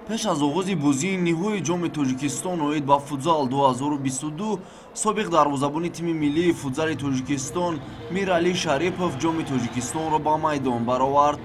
пеш аз оғози бозии ниҳои ҷоми Тоҷикистон оид ба футзал 2022 собиқ дарвозабони тими миллии футзали Тоҷикистон Миралӣ Шарипов ҷоми Тоҷикистонро ба майдон баровард.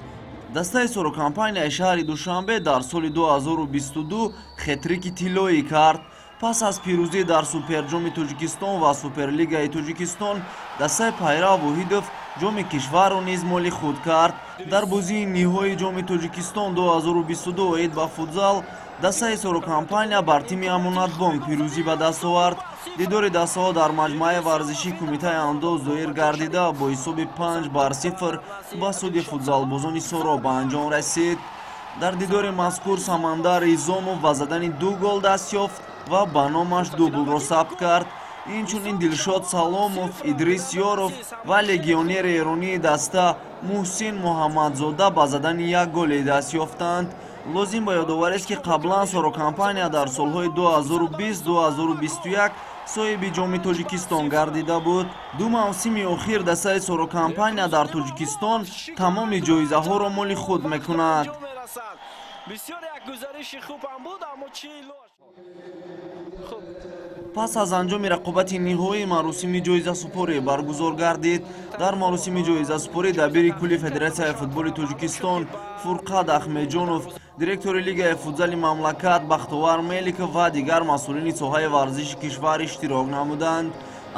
дастаи сорокампанияи шаҳри Душанбе дар соли 2022 хетрики тиллоӣ кард. пас аз пирӯзӣ дар суперҷоми Тоҷикистон ва Суперлигаи Тоҷикистон, дастаи Пайрав Воҳидов ҷоми кишварро низ моли худ кард. дар бозии ниҳои ҷоми Тоҷикистон 2022 оид ба футзал, дастаи сорокампания бар тими Амонатбонк пирӯзӣ ба даст овард. дидори дастаҳо дар маҷмӯаи варзишӣ Кумитаи Андоз зоҳир гардида бо ҳисоби 5-0 ба суди футзалбозони Сороб ба анҷом расид. дар дидори мазкур Самандар Изомов ба задани 2 гол даст ёфт ва ба номаш дублро сабт кард. инчунин Дилшод Саломов, Идрис Ёров ва легионери эронии даста Муҳсин Муҳаммадзода ба задани 1 голе даст ёфтанд. лозим ба ёдоварест ки қаблан сорокампания дар солҳои 2020-2021 соҳиби ҷоми Тоҷикистон гардида буд. ду мавсими охир дастаи сорокампания дар Тоҷикистон тамоми ҷоизаҳоро моли худ мекунад. пас аз анҷоми рақобати ниҳоӣ маросими ҷоизасупорӣ баргузор гардид. дар маросими ҷоизасупорӣ дабири кулли Федератсияи футболи Тоҷикистон Фурқат Ахмеҷонов, директори Лигаи футзали мамлакат Бахтовар Меликов ва дигар масъулини соҳаи варзиши кишвар иштирок намуданд.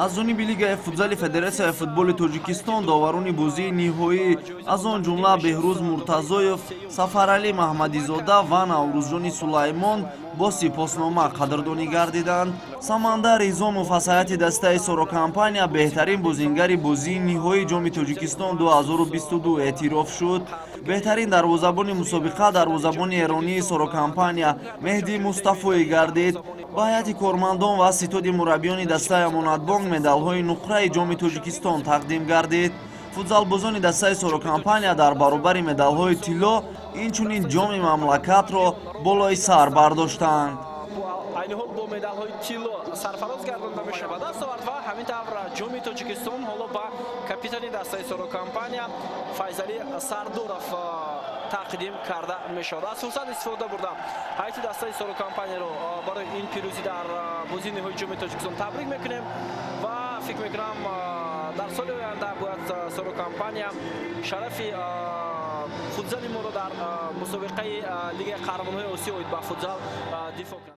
аз ҷониби Лигаи футзали Федератсияи футболи Тоҷикистон доварони бозии ниҳоӣ аз он ҷумла Беҳрӯз Муртазоев, Сафаралӣ Маҳмадизода ва Наврӯзҷони Сулаймон бо сипоснома қадрдонӣ гардиданд. Самандар Изомов аз ҳайати дастаи сорокампания беҳтарин бозингари бозии ниҳои ҷоми Тоҷикистон 2022 эътироф шуд. беҳтарин дарвозабони мусобиқа дарвозабони эронии сорокампания Меҳдӣ Мустафоӣ гардид. ба ҳайати кормандон ва ситоди мураббиёни дастаи Амонатбонк медалҳои нуқраи ҷоми Тоҷикистон тақдим гардид. футзалбозони дастаи сорокампания дар баробари медалҳои тилло инчунин ҷоми мамлакатро болои сар бардоштанд. айни ҳол бо медалҳои тилло сарфароз гардонда мешавад. даст овард ва ҳамин тавр ҷоми Тоҷикистон ҳоло ба капитани дастаи сорокампания Файзалӣ Сардоров тақдим карда мешавад. аз фурсат истифода бурда ҳайати дастаи сорокампанияро барои ин пирӯзӣ дар бозии ниҳои ҷоми Тоҷикистон табрик мекунем ва фикр мекунам дар соли оянда бояд сорокампания шарафи футзали моро дар мусобиқаи Лигаи Қаҳрамонҳои Осиё оид ба футзал дифоъ кунад.